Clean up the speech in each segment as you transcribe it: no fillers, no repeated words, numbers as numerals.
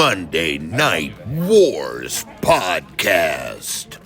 Monday Night Wars podcast.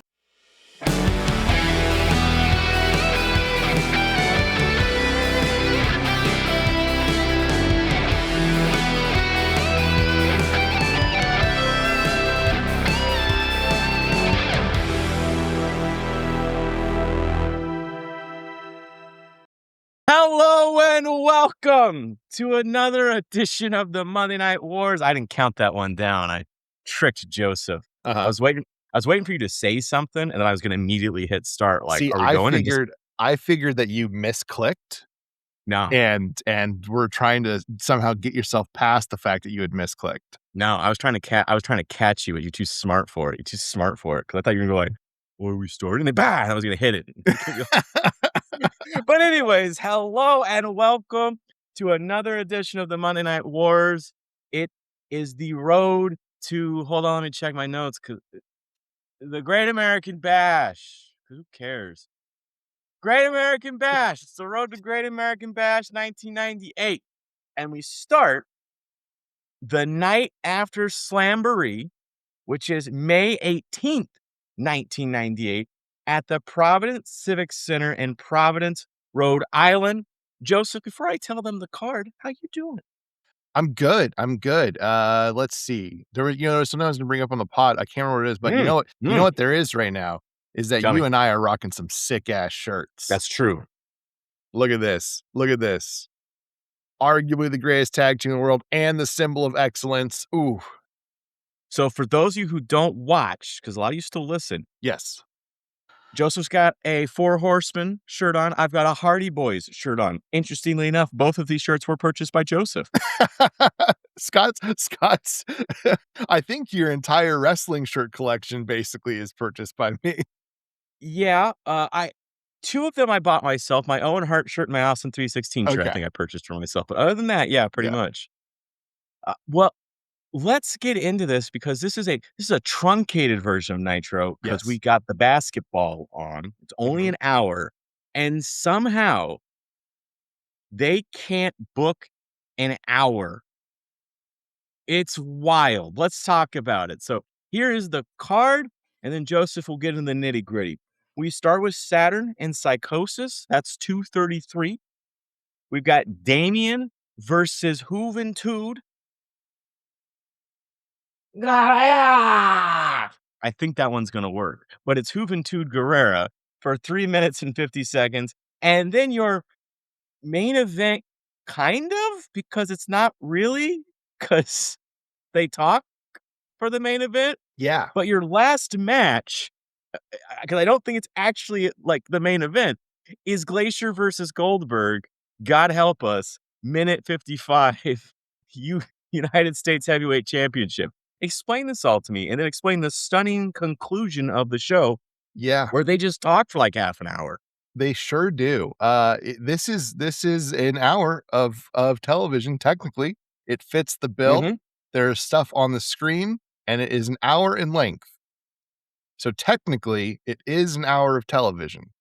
Hello and welcome to another edition of the Monday Night Wars. I didn't count that one down. I tricked Joseph. I was waiting for you to say something, and then I was going to immediately hit start. Like, see, are we going? I figured that you misclicked. No, and we're trying to somehow get yourself past the fact that you had misclicked. no. I was trying to catch you, but you're too smart for it. You're too smart for it because I thought you were going to go like, "Where are we starting?" And then, I was going to hit it. But anyways, hello and welcome to another edition of the Monday Night Wars. It is the road to, hold on, let me check my notes, because the Great American Bash. Who cares? Great American Bash. It's the road to Great American Bash 1998. And we start the night after Slamboree, which is May 18th, 1998, at the Providence Civic Center in Providence, Rhode Island. Joseph, before I tell them the card, how you doing? I'm good. Let's see. There was something I was gonna bring up on the pod. I can't remember what it is, but you know what? You know what there is right now is that you and I are rocking some sick ass shirts. That's true. Look at this. Arguably the greatest tag team in the world and the symbol of excellence. Ooh. So for those of you who don't watch, because a lot of you still listen. Yes. Joseph's got a Four Horsemen shirt on. I've got a Hardy Boys shirt on. Interestingly enough, both of these shirts were purchased by Joseph. Scott's. I think your entire wrestling shirt collection basically is purchased by me. Yeah. Two of them I bought myself. My Owen Hart shirt and my Austin 316 shirt, I think I purchased for myself. But other than that, yeah, pretty much. Well, let's get into this because this is a truncated version of Nitro because we got the basketball on. It's only an hour, and somehow they can't book an hour. It's wild. Let's talk about it. So here is the card, and then Joseph will get into the nitty gritty. We start with Saturn and Psychosis. That's 233. We've got Damien versus Juventud. I think that one's going to work, but it's Juventud Guerrera for 3 minutes and 50 seconds. And then your main event, kind of, because it's not really, because they talk for the main event. Yeah. But your last match, because I don't think it's actually like the main event, is Glacier versus Goldberg. God help us. Minute 55, United States Heavyweight Championship. Explain this all to me, and then explain the stunning conclusion of the show. Yeah, where they just talk for like half an hour. They sure do. This is an hour of television. Technically, it fits the bill. There's stuff on the screen, and it is an hour in length. So technically, it is an hour of television.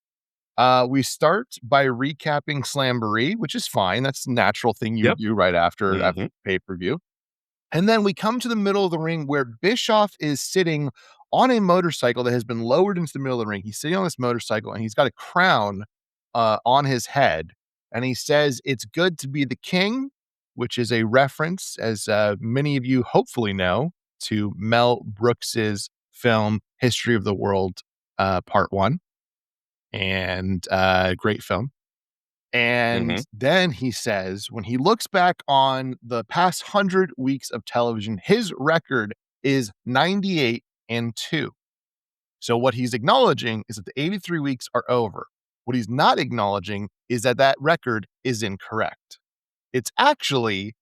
We start by recapping Slamboree, which is fine. That's a natural thing you do right after pay-per-view. And then we come to the middle of the ring where Bischoff is sitting on a motorcycle that has been lowered into the middle of the ring. He's sitting on this motorcycle and he's got a crown on his head. And he says, "It's good to be the king," which is a reference, as many of you hopefully know, to Mel Brooks's film History of the World Part 1. And great film. And then he says, when he looks back on the past 100 weeks of television, his record is 98-2. So what he's acknowledging is that the 83 weeks are over. What he's not acknowledging is that that record is incorrect. It's actually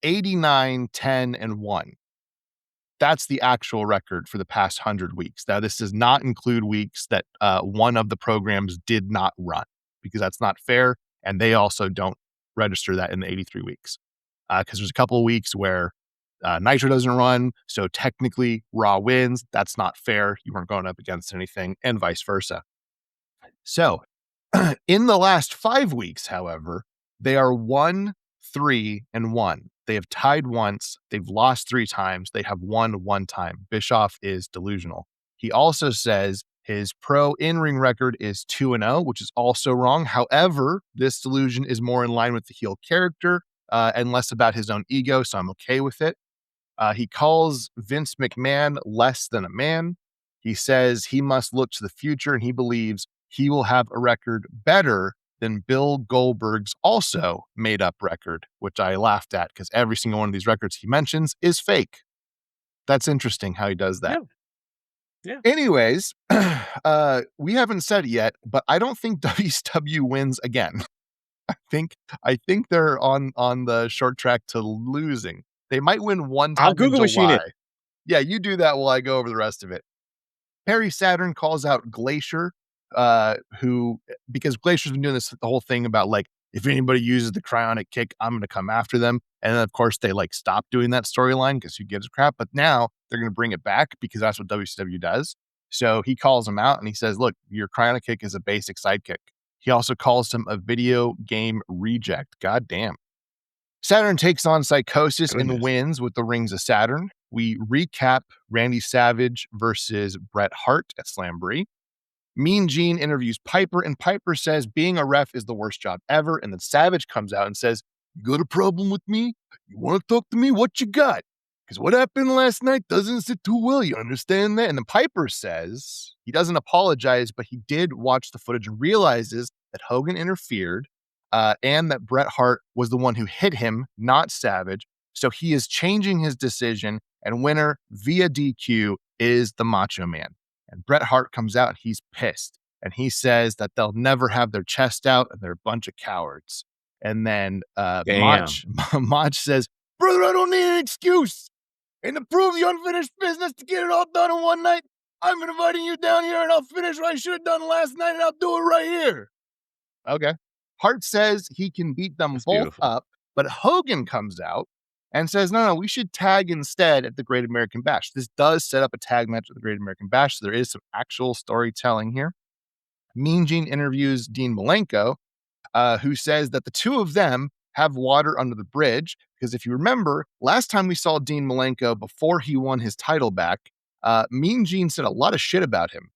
89-10-1. That's the actual record for the past 100 weeks. Now, this does not include weeks that one of the programs did not run, because that's not fair. And they also don't register that in the 83 weeks. Because there's a couple of weeks where Nitro doesn't run. So technically Raw wins. That's not fair. You weren't going up against anything, and vice versa. So in the last 5 weeks, however, they are 1-3-1. They have tied once. They've lost 3 times. They have won 1 time. Bischoff is delusional. He also says his pro in-ring record is 2-0, which is also wrong. However, this delusion is more in line with the heel character and less about his own ego, so I'm okay with it. He calls Vince McMahon less than a man. He says he must look to the future, and he believes he will have a record better than Bill Goldberg's also made up record, which I laughed at because every single one of these records he mentions is fake. That's interesting how he does that. Yeah. Anyways, we haven't said it yet, but I don't think WCW wins again. I think they're on the short track to losing. They might win one time I'll in Google machine July. it. Yeah, you do that while I go over the rest of it. Perry Saturn calls out Glacier, because Glacier's been doing this the whole thing about like, if anybody uses the cryonic kick, I'm going to come after them. And then of course they like stop doing that storyline because who gives a crap? But now they're going to bring it back because that's what WCW does. So he calls him out and he says, look, your cryonic kick is a basic sidekick. He also calls him a video game reject. God damn. Saturn takes on Psychosis and wins with the Rings of Saturn. We recap Randy Savage versus Bret Hart at Slamboree. Mean Gene interviews Piper, and Piper says being a ref is the worst job ever. And then Savage comes out and says, you got a problem with me? You want to talk to me? What you got? Because what happened last night doesn't sit too well. You understand that? And then Piper says he doesn't apologize, but he did watch the footage and realizes that Hogan interfered and that Bret Hart was the one who hit him, not Savage. So he is changing his decision, and winner via DQ is the Macho Man. And Bret Hart comes out and he's pissed. And he says that they'll never have their chest out and they're a bunch of cowards. And then Mach says, brother, I don't need an excuse. And to prove the unfinished business, to get it all done in one night, I'm inviting you down here and I'll finish what I should have done last night and I'll do it right here. Okay. Hart says he can beat them both up, but Hogan comes out and says, no, we should tag instead at the Great American Bash. This does set up a tag match at the Great American Bash, so there is some actual storytelling here. Mean Gene interviews Dean Malenko, who says that the two of them have water under the bridge, because if you remember, last time we saw Dean Malenko before he won his title back, Mean Gene said a lot of shit about him.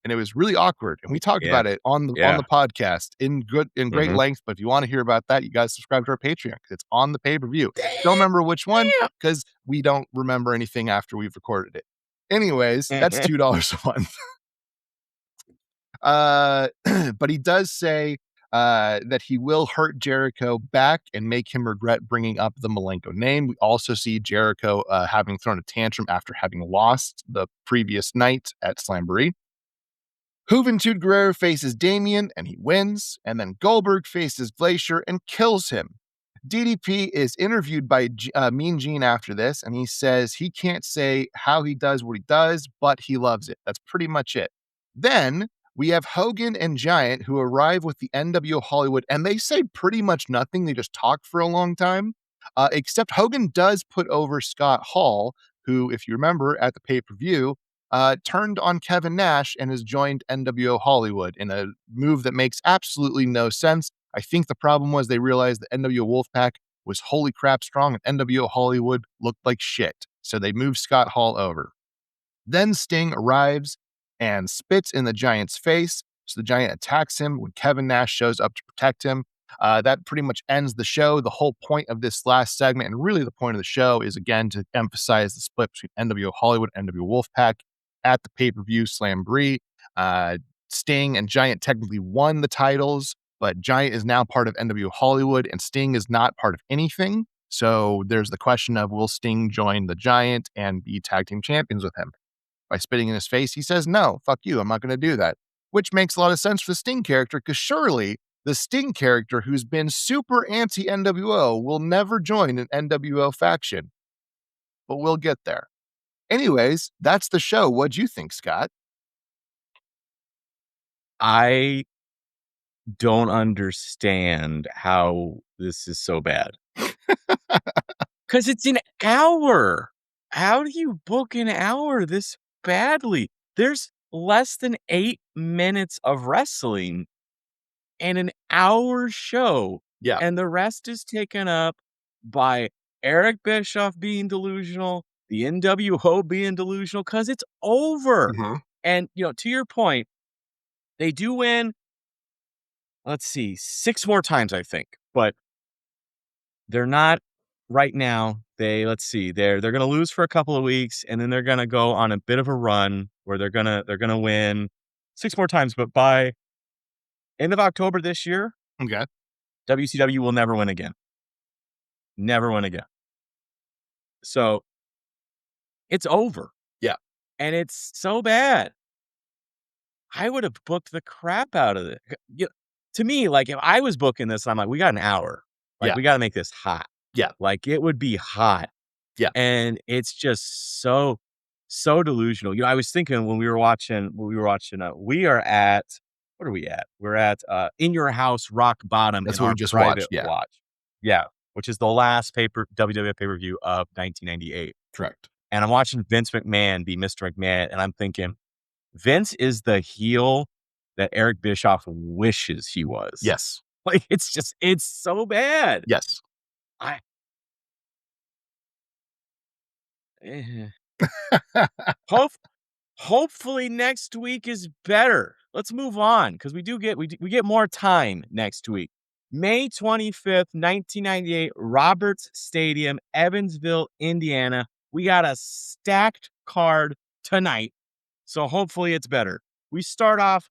And it was really awkward. And we talked about it on the podcast in great length. But if you want to hear about that, you guys subscribe to our Patreon because it's on the pay-per-view. Don't remember which one because we don't remember anything after we've recorded it. Anyways, that's $2 a month. But he does say that he will hurt Jericho back and make him regret bringing up the Malenko name. We also see Jericho having thrown a tantrum after having lost the previous night at Slamboree. Juventud Guerrero faces Damien and he wins, and then Goldberg faces Glacier and kills him. DDP is interviewed by Mean Gene after this, and he says he can't say how he does what he does, but he loves it. That's pretty much it. Then we have Hogan and Giant who arrive with the NWO Hollywood, and they say pretty much nothing. They just talk for a long time, except Hogan does put over Scott Hall, who, if you remember at the pay-per-view, turned on Kevin Nash and has joined NWO Hollywood in a move that makes absolutely no sense. I think the problem was they realized that NWO Wolfpac was holy crap strong and NWO Hollywood looked like shit. So they moved Scott Hall over. Then Sting arrives and spits in the Giant's face. So the Giant attacks him when Kevin Nash shows up to protect him. That pretty much ends the show. The whole point of this last segment, and really the point of the show, is again to emphasize the split between NWO Hollywood and NWO Wolfpac at the pay-per-view Slamboree. Sting and Giant technically won the titles, but Giant is now part of NWO Hollywood and Sting is not part of anything. So there's the question of, will Sting join the Giant and be tag team champions with him? By spitting in his face, he says, no, fuck you, I'm not going to do that. Which makes a lot of sense for the Sting character, because surely the Sting character, who's been super anti-NWO, will never join an NWO faction. But we'll get there. Anyways, that's the show. What'd you think, Scott? I don't understand how this is so bad. Because it's an hour. How do you book an hour this badly? There's less than 8 minutes of wrestling and an hour show. Yeah. And the rest is taken up by Eric Bischoff being delusional, the NWO being delusional, because it's over. Mm-hmm. And, to your point, they do win, let's see, 6 more times, I think. But they're not right now. Let's see, they're gonna lose for a couple of weeks, and then they're gonna go on a bit of a run where they're gonna win 6 more times. But by end of October this year, Okay. WCW will never win again. Never win again. So it's over. Yeah. And it's so bad. I would have booked the crap out of it. To me, like, if I was booking this, I'm like, we got an hour. Like, Yeah. we got to make this hot. Yeah. Like, it would be hot. Yeah. And it's just so delusional. I was thinking when we were watching, we are at, what are we at? We're at In Your House Rock Bottom. That's in what we our just private watched. Yeah. watch. Yeah. Which is the last WWF pay-per-view of 1998. Correct. And I'm watching Vince McMahon be Mr. McMahon, and I'm thinking, Vince is the heel that Eric Bischoff wishes he was. Yes. Like, it's so bad. Yes. Hopefully next week is better. Let's move on, because we get more time next week. May 25th, 1998, Roberts Stadium, Evansville, Indiana. We got a stacked card tonight, so hopefully it's better. We start off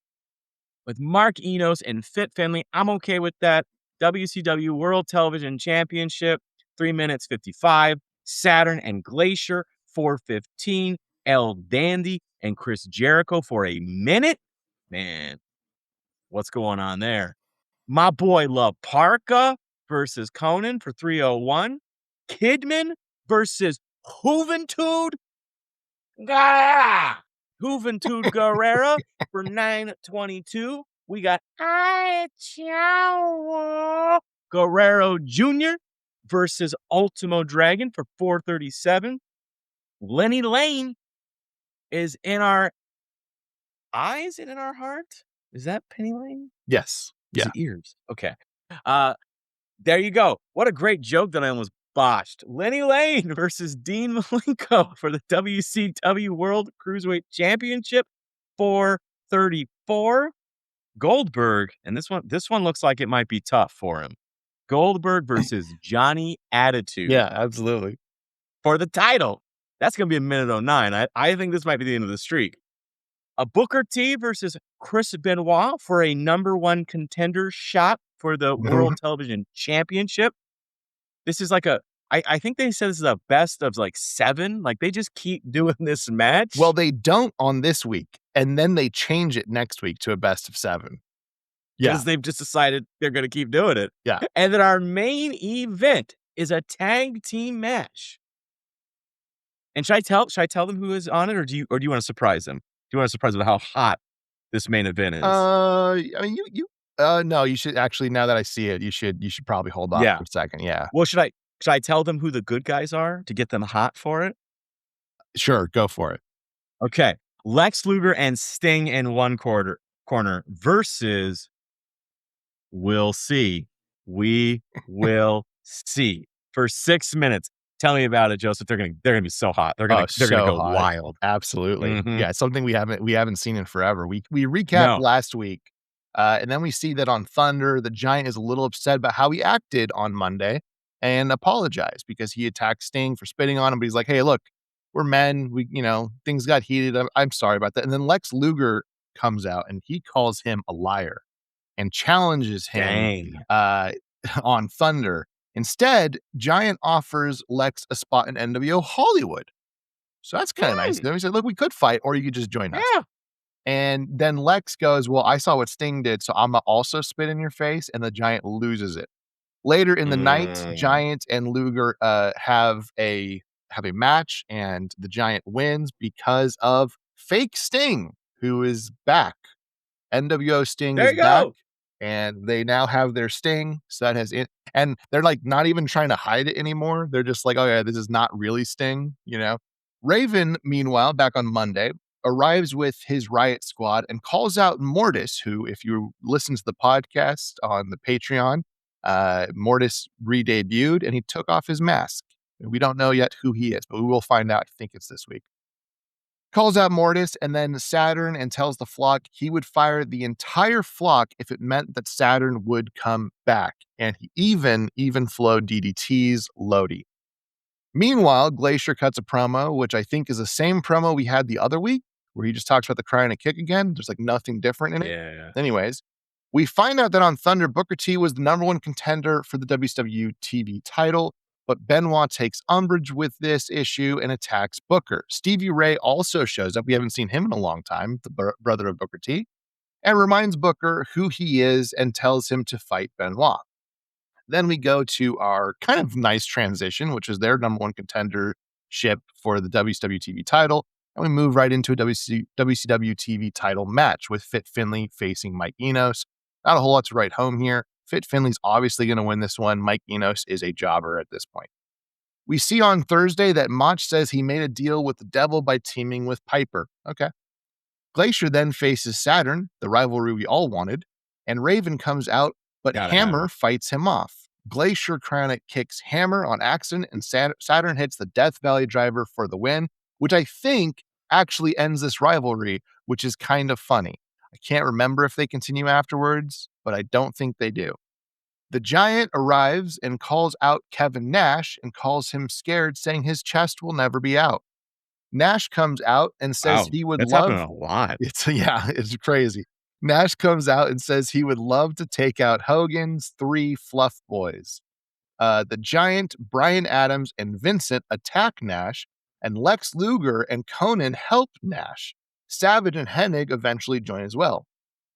with Mark Enos and Fit Finlay. I'm okay with that. WCW World Television Championship, 3 minutes 55. Saturn and Glacier, 4:15. El Dandy and Chris Jericho for a minute. Man, what's going on there? My boy La Parka versus Conan for 3:01. Kidman versus Juventud. Juventud Guerrera for 9:22. We got Guerrero Jr. versus Ultimo Dragon for 4:37. Lenny Lane is in our eyes and in our heart. Is that Penny Lane? Yes. Is Yeah. it ears? Okay. There you go. What a great joke that I almost botched. Lenny Lane versus Dean Malenko for the WCW World Cruiserweight Championship, 4:34. Goldberg, and this one looks like it might be tough for him. Goldberg versus Johnny Attitude. Yeah, absolutely. For the title. That's going to be a minute 09. I think this might be the end of the streak. A Booker T versus Chris Benoit for a number 1 contender shot for the World Television Championship. This is like I think they said this is a best of like 7. Like, they just keep doing this match. Well, they don't on this week, and then they change it next week to a best of 7. Yeah. Because they've just decided they're going to keep doing it. Yeah. And then our main event is a tag team match. And should I tell them who is on it, or do you want to surprise them? Do you want to surprise them with how hot this main event is? I mean, no, you should actually, now that I see it, you should probably hold off for a second. Yeah. Well, should I tell them who the good guys are to get them hot for it? Sure, go for it. Okay. Lex Luger and Sting in one corner versus we'll see. We will see for 6 minutes. Tell me about it, Joseph. They're gonna be so hot. They're gonna go hot. wild. Absolutely. Mhm. Yeah, it's something we haven't seen in forever. We recapped last week, and then we see that on Thunder, the Giant is a little upset about how he acted on Monday and apologized because he attacked Sting for spitting on him. But he's like, "Hey, look, we're men. Things got heated. I'm sorry about that." And then Lex Luger comes out and he calls him a liar and challenges him on Thunder. Instead, Giant offers Lex a spot in NWO Hollywood. So that's kind of nice. Then he said, "Look, we could fight, or you could just join us." Yeah. And then Lex goes, "Well, I saw what Sting did, so I'm gonna also spit in your face," and the Giant loses it. Later in the night, Giant and Luger have a match, and the Giant wins because of fake Sting, who is back. NWO Sting is back. And they now have their Sting. So that has it. And they're like not even trying to hide it anymore. They're just like, "Oh yeah, this is not really Sting," Raven, meanwhile, back on Monday, arrives with his Riot Squad and calls out Mortis, who, if you listen to the podcast on the Patreon, Mortis re-debuted, and he took off his mask. We don't know yet who he is, but we will find out. I think it's this week. Calls out Mortis and then Saturn and tells the flock he would fire the entire flock if it meant that Saturn would come back. And he even flowed DDT's Lodi. Meanwhile, Glacier cuts a promo, which I think is the same promo we had the other week, where he just talks about the crying a kick again. There's like nothing different in it. Yeah. Anyways, we find out that on Thunder, Booker T was the number one contender for the WCW TV title, but Benoit takes umbrage with this issue and attacks Booker. Stevie Ray also shows up. We haven't seen him in a long time, the brother of Booker T, and reminds Booker who he is and tells him to fight Benoit. Then we go to our kind of nice transition, which is their number one contendership for the WCW TV title. And we move right into a WCW TV title match with Fit Finlay facing Mike Enos. Not a whole lot to write home here. Fit Finlay's obviously going to win this one. Mike Enos is a jobber at this point. We see on Thursday that Mach says he made a deal with the devil by teaming with Piper. Okay. Glacier then faces Saturn, the rivalry we all wanted, and Raven comes out, but Hammer fights him off. Glacier chronic kicks Hammer on accident, and Saturn hits the Death Valley driver for the win, which I think actually ends this rivalry, which is kind of funny. I can't remember if they continue afterwards, but I don't think they do. The Giant arrives and calls out Kevin Nash and calls him scared, saying his chest will never be out. Nash comes out and says he would that's love... happening a lot. It's crazy. Nash comes out and says he would love to take out Hogan's 3 Fluff Boys. The Giant, Brian Adams, and Vincent attack Nash, and Lex Luger and Conan help Nash. Savage and Hennig eventually join as well.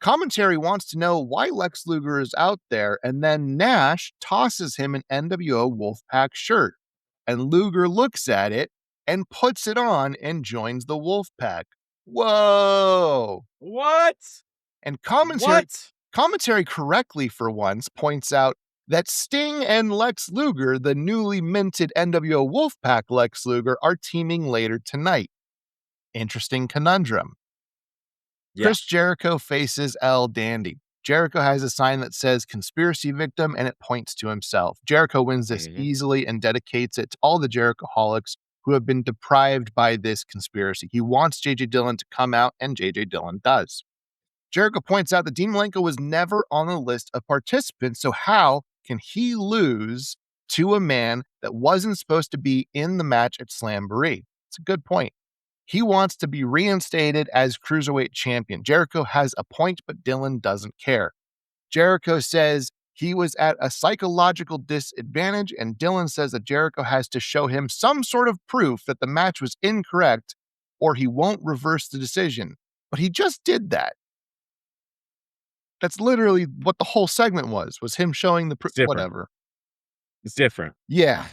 Commentary wants to know why Lex Luger is out there, and then Nash tosses him an NWO Wolfpac shirt. And Luger looks at it and puts it on and joins the Wolfpac. Whoa! What? And commentary correctly for once points out that Sting and Lex Luger, the newly minted NWO Wolfpac Lex Luger, are teaming later tonight. Interesting conundrum. Yeah. Chris Jericho faces El Dandy. Jericho has a sign that says conspiracy victim, and it points to himself. Jericho wins this easily and dedicates it to all the Jerichoholics who have been deprived by this conspiracy. He wants J.J. Dillon to come out, and J.J. Dillon does. Jericho points out that Dean Malenko was never on the list of participants, so how can he lose to a man that wasn't supposed to be in the match at Slamboree? It's a good point. He wants to be reinstated as Cruiserweight champion. Jericho has a point, but Dillon doesn't care. Jericho says he was at a psychological disadvantage, and Dillon says that Jericho has to show him some sort of proof that the match was incorrect, or he won't reverse the decision. But he just did that. That's literally what the whole segment was him showing the proof. Whatever. It's different. Yeah.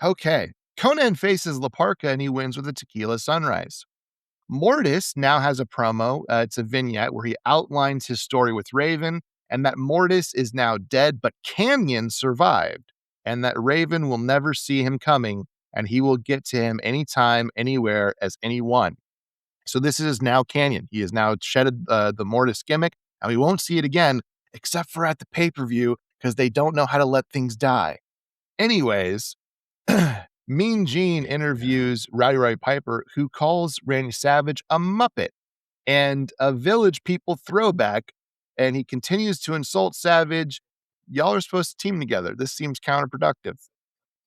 Okay. Conan faces La Parka and he wins with a Tequila Sunrise. Mortis now has a promo. It's a vignette where he outlines his story with Raven and that Mortis is now dead, but Canyon survived, and that Raven will never see him coming and he will get to him anytime, anywhere, as anyone. So this is now Canyon. He has now shedded the Mortis gimmick, and we won't see it again, except for at the pay-per-view, because they don't know how to let things die. Anyways, Mean Gene interviews Rowdy Roddy Piper, who calls Randy Savage a Muppet and a Village People throwback, and he continues to insult Savage. Y'all are supposed to team together. This seems counterproductive.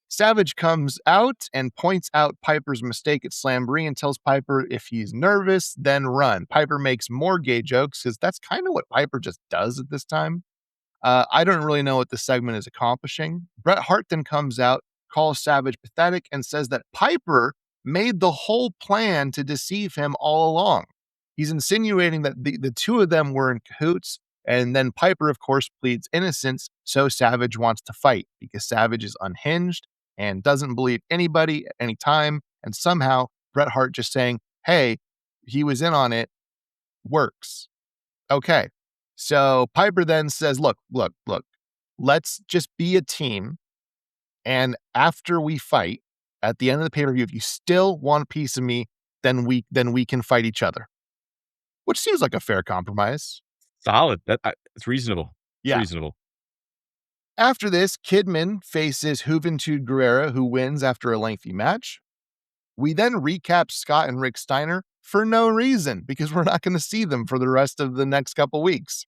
Savage comes out and points out Piper's mistake at Slamboree and tells Piper if he's nervous, then run. Piper makes more gay jokes because that's kind of what Piper just does at this time. I don't really know what this segment is accomplishing. Bret Hart then comes out, calls Savage pathetic, and says that Piper made the whole plan to deceive him all along. He's insinuating that the two of them were in cahoots, and then Piper, of course, pleads innocence, so Savage wants to fight because Savage is unhinged and doesn't believe anybody at any time, and somehow Bret Hart just saying, hey, he was in on it, works. Okay, so Piper then says, look, let's just be a team, and after we fight, at the end of the pay-per-view, if you still want a piece of me, then we can fight each other. Which seems like a fair compromise. Solid. It's reasonable. Yeah. Reasonable. After this, Kidman faces Juventud Guerrera, who wins after a lengthy match. We then recap Scott and Rick Steiner for no reason, because we're not going to see them for the rest of the next couple weeks.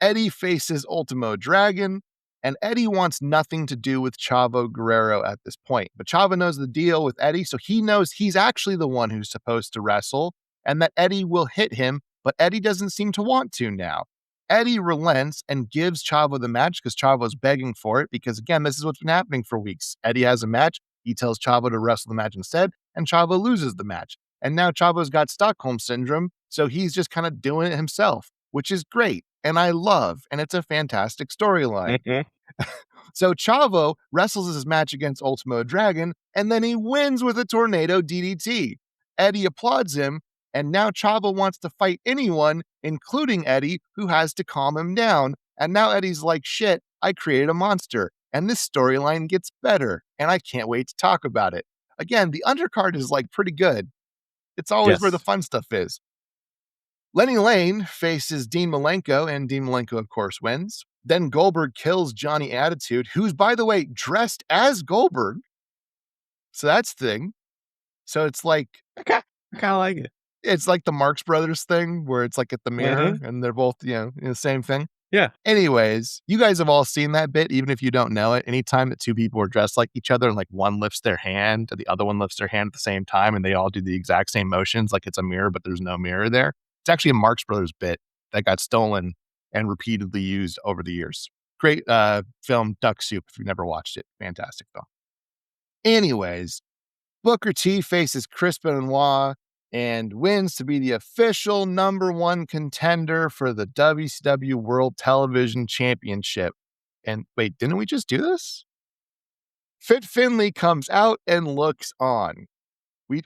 Eddie faces Ultimo Dragon, and Eddie wants nothing to do with Chavo Guerrero at this point. But Chavo knows the deal with Eddie, so he knows he's actually the one who's supposed to wrestle, and that Eddie will hit him, but Eddie doesn't seem to want to now. Eddie relents and gives Chavo the match because Chavo's begging for it, because again, this is what's been happening for weeks. Eddie has a match, he tells Chavo to wrestle the match instead, and Chavo loses the match. And now Chavo's got Stockholm Syndrome, so he's just kind of doing it himself, which is great, and I love, and it's a fantastic storyline. So Chavo wrestles his match against Ultimo Dragon, and then he wins with a tornado DDT. Eddie applauds him, and now Chavo wants to fight anyone, including Eddie, who has to calm him down. And now Eddie's like, shit, I created a monster. And this storyline gets better, and I can't wait to talk about it. Again, the undercard is like pretty good. It's always where the fun stuff is. Lenny Lane faces Dean Malenko, and Dean Malenko, of course, wins. Then Goldberg kills Johnny Attitude, who's, by the way, dressed as Goldberg. So that's the thing. So it's like... I kind of like it. It's like the Marx Brothers thing, where it's like at the mirror, and they're both, the same thing. Yeah. Anyways, you guys have all seen that bit, even if you don't know it. Anytime that two people are dressed like each other and like one lifts their hand and the other one lifts their hand at the same time and they all do the exact same motions, like it's a mirror, but there's no mirror there. It's actually a Marx Brothers bit that got stolen and repeatedly used over the years. Great film, Duck Soup, if you've never watched it. Fantastic film. Anyways, Booker T faces Chris Benoit and wins to be the official #1 contender for the WCW World Television Championship. And wait, didn't we just do this? Fit Finlay comes out and looks on. We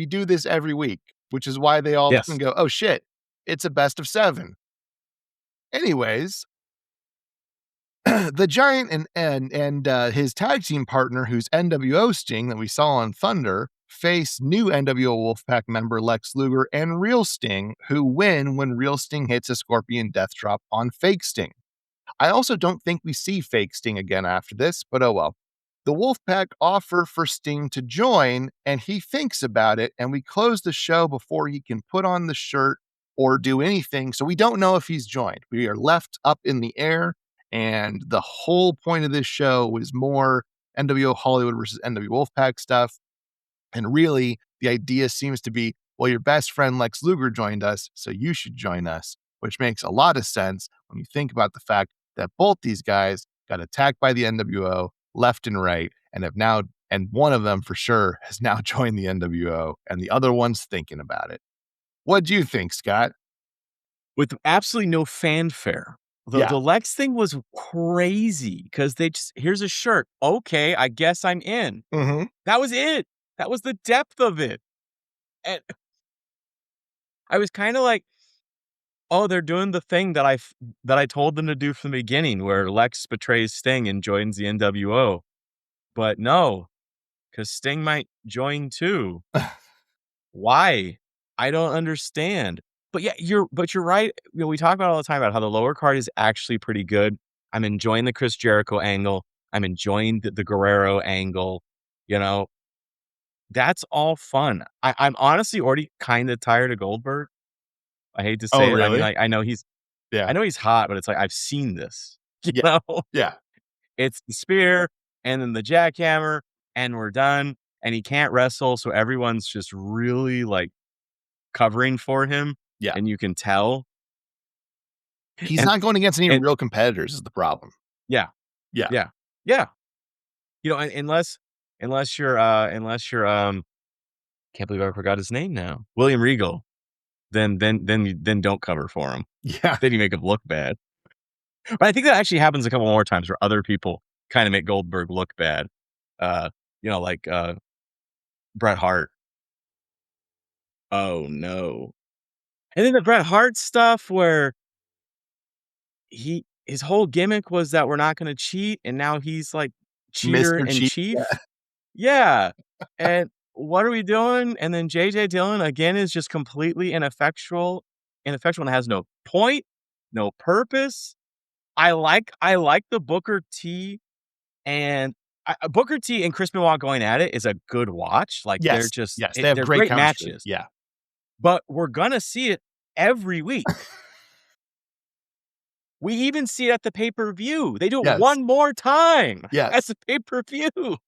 do this every week, which is why they all can go, oh shit, it's a best of 7. Anyways, the Giant and his tag team partner, who's NWO Sting that we saw on Thunder, face new NWO Wolfpac member Lex Luger and Real Sting, who win when Real Sting hits a Scorpion Death Drop on Fake Sting. I also don't think we see Fake Sting again after this, but oh well. The Wolfpac offer for Sting to join, and he thinks about it, and we close the show before he can put on the shirt or do anything, so we don't know if he's joined. We are left up in the air, and the whole point of this show was more NWO Hollywood versus NWO Wolfpac stuff. And really, the idea seems to be, well, your best friend Lex Luger joined us, so you should join us, which makes a lot of sense when you think about the fact that both these guys got attacked by the NWO left and right, and have now, and one of them for sure has now joined the NWO, and the other one's thinking about it. What do you think, Scott? With absolutely no fanfare. The Lex thing was crazy because they just, here's a shirt. Okay, I guess I'm in. That was it. That was the depth of it. And I was kind of like, oh, they're doing the thing that I told them to do from the beginning, where Lex betrays Sting and joins the NWO. But no, because Sting might join too. Why? I don't understand. But yeah, you're right. We talk about all the time about how the lower card is actually pretty good. I'm enjoying the Chris Jericho angle. I'm enjoying the Guerrero angle. That's all fun. I'm honestly already kind of tired of Goldberg. I hate to say it. Really? I mean, I know he's hot, but it's like, I've seen this. You Yeah. know? Yeah. It's the spear and then the jackhammer, and we're done. And he can't wrestle, so everyone's just really like covering for him. Yeah. And you can tell. He's not going against any real competitors is the problem. Yeah. Yeah. Yeah. Yeah. Unless you're can't believe I forgot his name now. William Regal. Then don't cover for him. Yeah. Then you make him look bad. But I think that actually happens a couple more times where other people kind of make Goldberg look bad. Like Bret Hart. Oh no. And then the Bret Hart stuff where his whole gimmick was that we're not going to cheat, and now he's like cheater Mr. and Cheat, chief. Yeah. And what are we doing? And then JJ Dillon again is just completely ineffectual and has no point, no purpose. I like the Booker T and Booker T and Chris Benoit going at it is a good watch. Like, they're Yes. just Yes. They have they're great great chemistry. matches, Yeah. but we're gonna see it every week. We even see it at the pay-per-view. They do it Yes. one more time at Yes. the pay-per-view.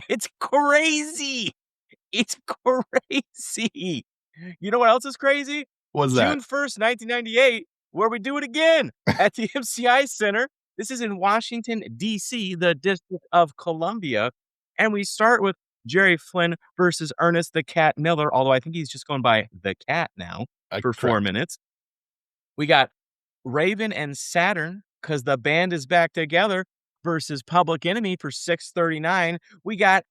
It's crazy. It's crazy. You know what else is crazy? What's that? June 1st, 1998, where we do it again at the MCI Center. This is in Washington, D.C., the District of Columbia. And we start with Jerry Flynn versus Ernest the Cat Miller, although I think he's just going by the Cat now for 4 Correct. minutes. We got Raven and Saturn, because the band is back together, versus Public Enemy for 639. We got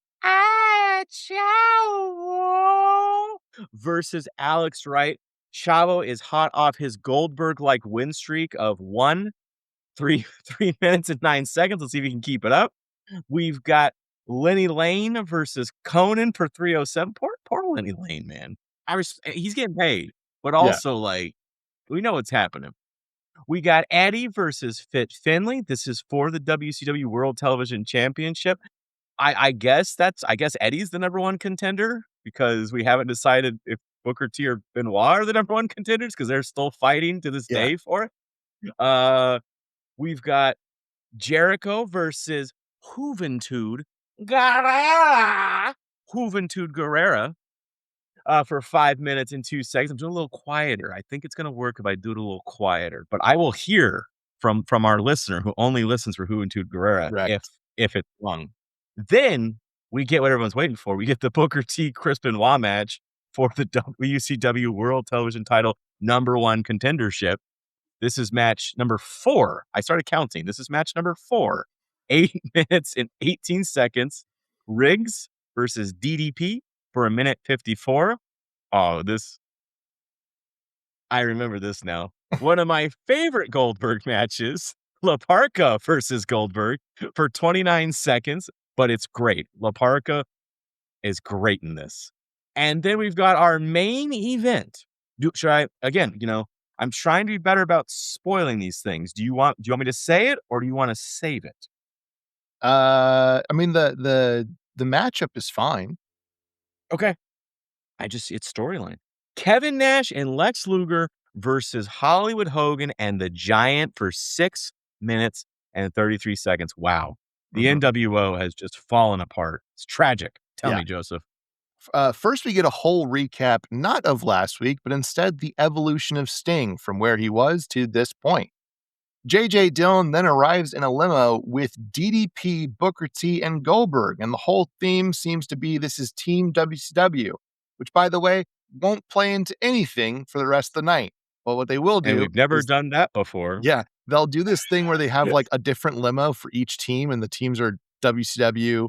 Chavo versus Alex Wright. Chavo is hot off his Goldberg-like win streak of 3 minutes and 9 seconds. Let's see if he can keep it up. We've got Lenny Lane versus Conan for 307. Poor Lenny Lane, man. He's getting paid, but Yeah. also, like, we know what's happening. We got Eddie versus Fit Finlay. This is for the WCW World Television Championship. I guess Eddie's the number one contender because we haven't decided if Booker T or Benoit are the number one contenders because they're still fighting to this Yeah. day for it. We've got Jericho versus Juventud Guerrera. Juventud Guerrera. For 5 minutes and 2 seconds. I'm doing a little quieter. I think it's gonna work if I do it a little quieter, but I will hear from our listener who only listens for Juventud Guerrera Correct. if it's long. Then we get what everyone's waiting for. We get the Booker T Chris Benoit match for the WCW World Television Title #1 contendership. This is match number 4. I started counting. This is match number 4. 8 minutes and 18 seconds. Riggs versus DDP for 1:54. Oh, I remember this now. One of my favorite Goldberg matches, La Parka versus Goldberg for 29 seconds, but it's great. La Parka is great in this. And then we've got our main event. Again, I'm trying to be better about spoiling these things. Do you want me to say it or do you want to save it? I mean, the matchup is fine. Okay. It's storyline. Kevin Nash and Lex Luger versus Hollywood Hogan and the Giant for 6 minutes and 33 seconds. Wow. The NWO has just fallen apart. It's tragic. Tell me, Joseph. First, we get a whole recap, not of last week, but instead the evolution of Sting from where he was to this point. JJ Dillon then arrives in a limo with DDP, Booker T, and Goldberg, and the whole theme seems to be this is Team WCW, which, by the way, won't play into anything for the rest of the night. But what they will do, And we've never done that before. yeah, they'll do this thing where they have like a different limo for each team, and the teams are WCW,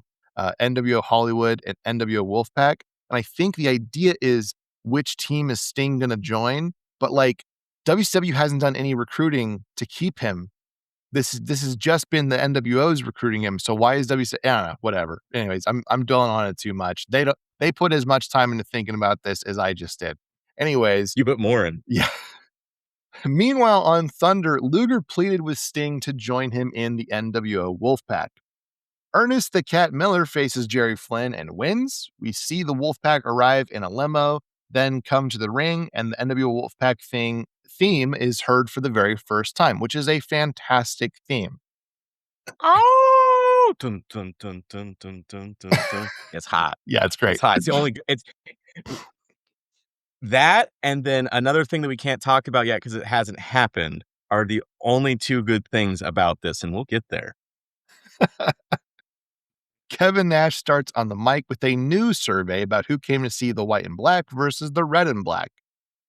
NWO Hollywood, and NWO Wolfpac. And I think the idea is which team is Sting going to join, but like WCW hasn't done any recruiting to keep him. This has just been the NWO's recruiting him. So why is WCW? I don't know. Whatever. Anyways, I'm dwelling on it too much. They put as much time into thinking about this as I just did. Anyways, You put more in. yeah. Meanwhile, on Thunder, Luger pleaded with Sting to join him in the NWO Wolfpac. Ernest the Cat Miller faces Jerry Flynn and wins. We see the Wolfpac arrive in a limo, then come to the ring, and the NWO Wolfpac theme is heard for the very first time, which is a fantastic theme. Oh, dun, dun, dun, dun, dun, dun, dun, dun. It's hot. Yeah, it's great. It's hot. It's that, and then another thing that we can't talk about yet because it hasn't happened are the only 2 good things about this, and we'll get there. Kevin Nash starts on the mic with a news survey about who came to see the white and black versus the red and black.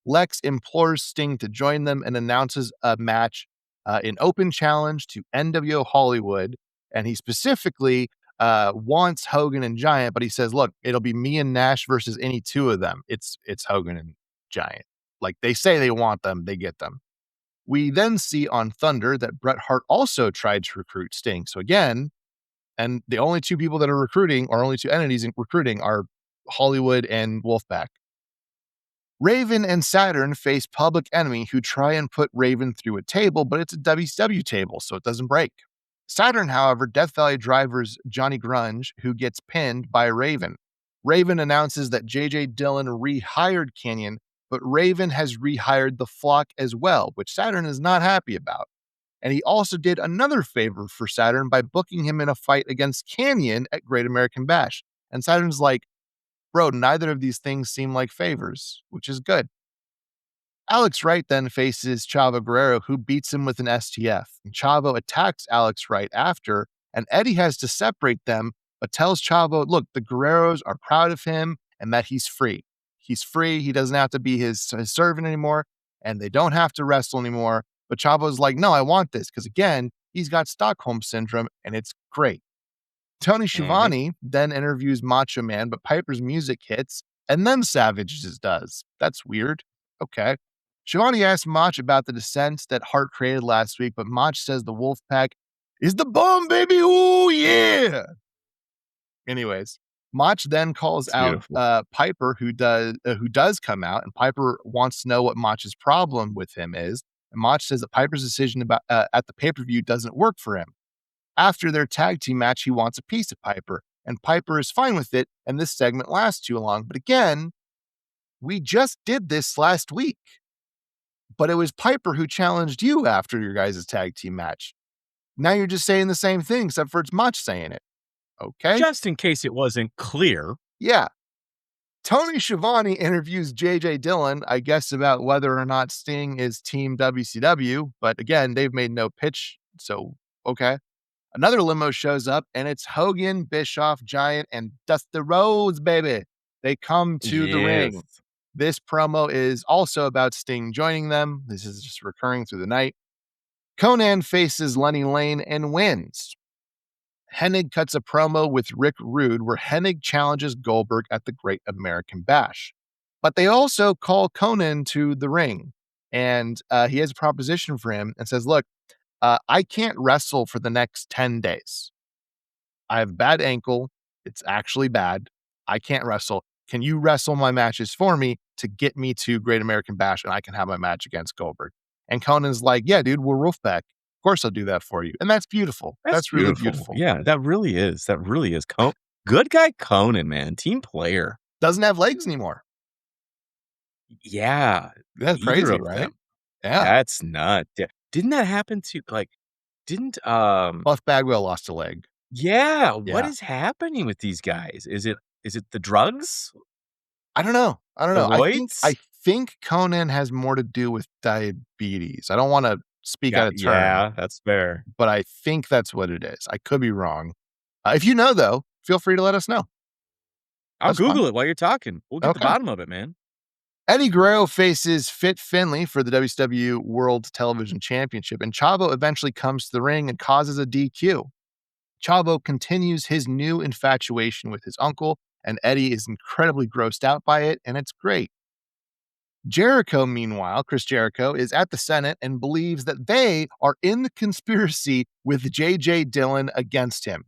Lex implores Sting to join them and announces a match, an open challenge to NWO Hollywood. And he specifically wants Hogan and Giant, but he says, look, it'll be me and Nash versus any 2 of them. It's Hogan and Giant. Like they say they want them, they get them. We then see on Thunder that Bret Hart also tried to recruit Sting. So again, and the only 2 people that are recruiting, or only 2 entities in recruiting, are Hollywood and Wolfpac. Raven and Saturn face Public Enemy, who try and put Raven through a table, but it's a WCW table, so it doesn't break. Saturn, however, Death Valley drivers Johnny Grunge, who gets pinned by Raven. Raven announces that J.J. Dillon rehired Canyon, but Raven has rehired the Flock as well, which Saturn is not happy about. And he also did another favor for Saturn by booking him in a fight against Canyon at Great American Bash. And Saturn's like, bro, neither of these things seem like favors, which is good. Alex Wright then faces Chavo Guerrero, who beats him with an STF. And Chavo attacks Alex Wright after, and Eddie has to separate them, but tells Chavo, look, the Guerreros are proud of him and that he's free. He's free. He doesn't have to be his servant anymore, and they don't have to wrestle anymore. But Chavo's like, no, I want this, because again, he's got Stockholm Syndrome, and it's great. Tony Schiavone then interviews Macho Man, but Piper's music hits, and then Savage's does. That's weird. Okay. Schiavone asks Mach about the descent that Hart created last week, but Mach says the Wolfpac is the bomb, baby. Ooh, yeah. Anyways, Mach then calls out Piper, who does come out, and Piper wants to know what Mach's problem with him is. And Mach says that Piper's decision about at the pay-per-view doesn't work for him. After their tag team match, he wants a piece of Piper, and Piper is fine with it, and this segment lasts too long. But again, we just did this last week. But it was Piper who challenged you after your guys' tag team match. Now you're just saying the same thing, except for it's Mach saying it. Okay? Just in case it wasn't clear. Yeah. Tony Schiavone interviews J.J. Dillon, I guess, about whether or not Sting is Team WCW. But again, they've made no pitch, so okay. Another limo shows up, and it's Hogan, Bischoff, Giant, and Dusty Rhodes, baby. They come to the ring. This promo is also about Sting joining them. This is just recurring through the night. Conan faces Lenny Lane and wins. Hennig cuts a promo with Rick Rude where Hennig challenges Goldberg at the Great American Bash. But they also call Conan to the ring, and he has a proposition for him and says, look, I can't wrestle for the next 10 days. I have a bad ankle. It's actually bad. I can't wrestle. Can you wrestle my matches for me to get me to Great American Bash and I can have my match against Goldberg? And Conan's like, yeah, dude, we're Wolfpac. Of course I'll do that for you. And that's beautiful. That's really beautiful. Yeah, that really is. That really is. Good guy Conan, man. Team player. Doesn't have legs anymore. Yeah. That's crazy, right? Them. Yeah. That's nuts. Yeah. Didn't that happen to, Buff Bagwell lost a leg. Yeah. What is happening with these guys? Is it the drugs? I don't know. I think Conan has more to do with diabetes. I don't want to speak out of turn. Yeah, that's fair. But I think that's what it is. I could be wrong. If you know, though, feel free to let us know. I'll Google it while you're talking. We'll get to the bottom of it, man. Eddie Guerrero faces Fit Finlay for the WCW World Television Championship, and Chavo eventually comes to the ring and causes a DQ. Chavo continues his new infatuation with his uncle, and Eddie is incredibly grossed out by it, and it's great. Jericho, meanwhile, Chris Jericho, is at the Senate and believes that they are in the conspiracy with J.J. Dillon against him.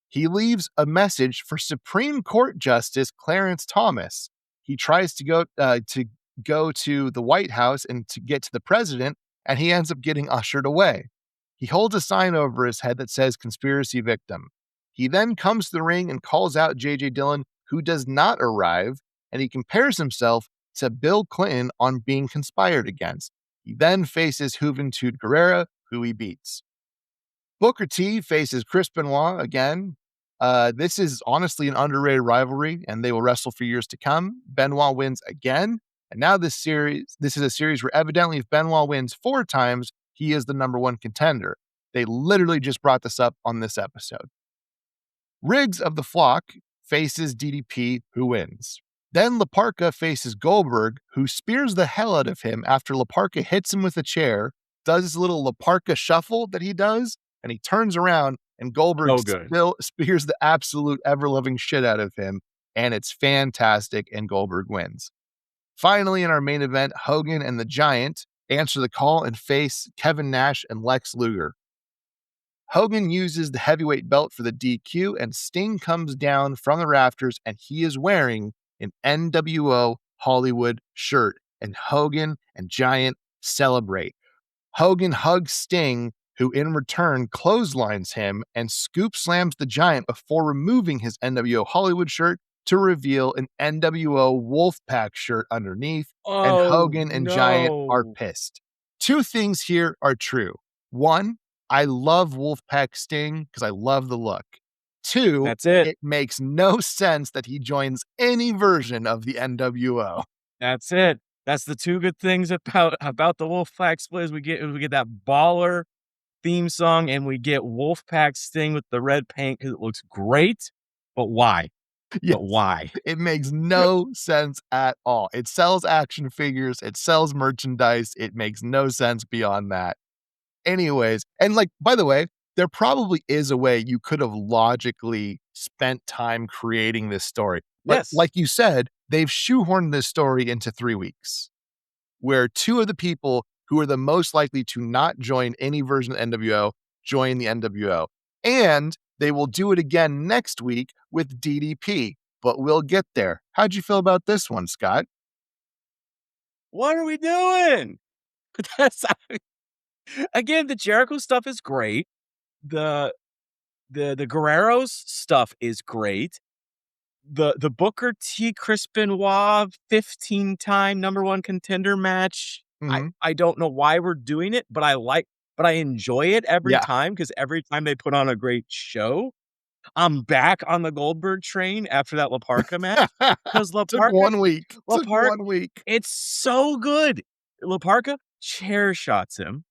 He leaves a message for Supreme Court Justice Clarence Thomas. He tries to go to the White House and to get to the president, and he ends up getting ushered away. He holds a sign over his head that says conspiracy victim. He then comes to the ring and calls out J.J. Dillon, who does not arrive, and he compares himself to Bill Clinton on being conspired against. He then faces Juventud Guerrera, who he beats. Booker T faces Chris Benoit again. This is honestly an underrated rivalry, and they will wrestle for years to come. Benoit wins again, and now this is a series where evidently if Benoit wins 4 times, he is the number 1 contender. They literally just brought this up on this episode. Riggs of the Flock faces DDP, who wins. Then Laparca faces Goldberg, who spears the hell out of him after Laparca hits him with a chair, does this little Laparca shuffle that he does, and he turns around, and Goldberg spears the absolute ever-loving shit out of him, and it's fantastic, and Goldberg wins. Finally, in our main event, Hogan and the Giant answer the call and face Kevin Nash and Lex Luger. Hogan uses the heavyweight belt for the DQ, and Sting comes down from the rafters, and he is wearing an NWO Hollywood shirt. and Hogan and Giant celebrate. Hogan hugs Sting, who in return clotheslines him and scoop slams the Giant before removing his NWO Hollywood shirt to reveal an NWO Wolfpac shirt underneath, and Oh, Hogan and Giant are no. pissed. Two things here are true. One, I love Wolfpac Sting because I love the look. Two, That's it. it makes no sense that he joins any version of the NWO. That's it. That's the two good things about the Wolfpac split is we get that baller theme song and we get Wolfpac Sting with the red paint because it looks great. But why? Yes, But why? it makes no sense at all. It sells action figures, it sells merchandise. It makes no sense beyond that. Anyways, and like, by the way, there probably is a way you could have logically spent time creating this story. But Yes. like you said, they've shoehorned this story into 3 weeks, where two of the people who are the most likely to not join any version of NWO join the NWO. And they will do it again next week with DDP, but we'll get there. How'd you feel about this one, Scott? What are we doing? That's again, the Jericho stuff is great. The Guerreros stuff is great. The Booker T. Chris Benoit 15-time number one contender match. Mhm. I don't know why we're doing it, but I enjoy it every Yeah. time because every time they put on a great show. I'm back on the Goldberg train after that La Parka match because Took 1 week. Took 1 week. it's so good. La Parka chair shots him.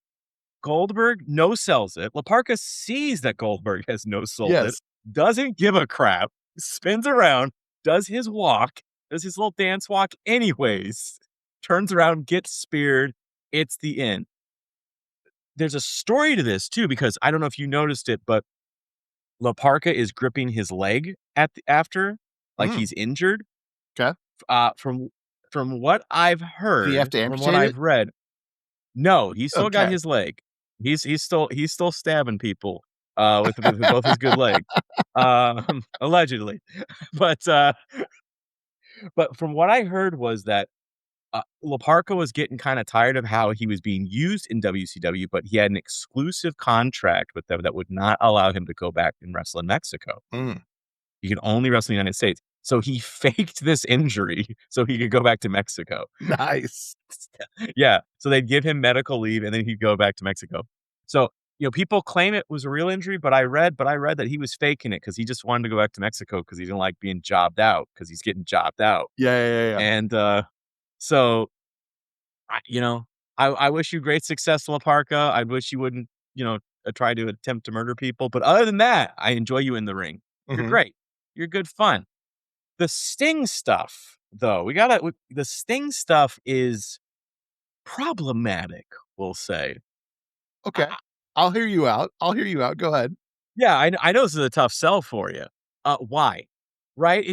Goldberg no sells it. La Parka sees that Goldberg has no sold it, Yes. doesn't give a crap, spins around, does his walk, does his little dance walk anyways, turns around, gets speared. It's the end. There's a story to this too, because I don't know if you noticed it, but La Parka is gripping his leg after, like Mm. he's injured. 'Kay. From what I've Do you have heard, to from what amputate it? I've read, no, he's still got Okay. his leg. He's still stabbing people with both his good legs, allegedly. But but from what I heard was that Laparca was getting kind of tired of how he was being used in WCW, but he had an exclusive contract with them that would not allow him to go back and wrestle in Mexico. Mm. He could only wrestle in the United States. So he faked this injury so he could go back to Mexico. Nice. Yeah. So they'd give him medical leave and then he'd go back to Mexico. So, people claim it was a real injury, but I read that he was faking it because he just wanted to go back to Mexico because he didn't like being jobbed out because he's getting jobbed out. Yeah. And so I wish you great success, La Parka. I wish you wouldn't, try to attempt to murder people. But other than that, I enjoy you in the ring. You're Mhm. great. You're good fun. The Sting stuff, though, the Sting stuff is problematic, we'll say. Okay. I'll hear you out. Go ahead. Yeah, I know this is a tough sell for you. Why? Right?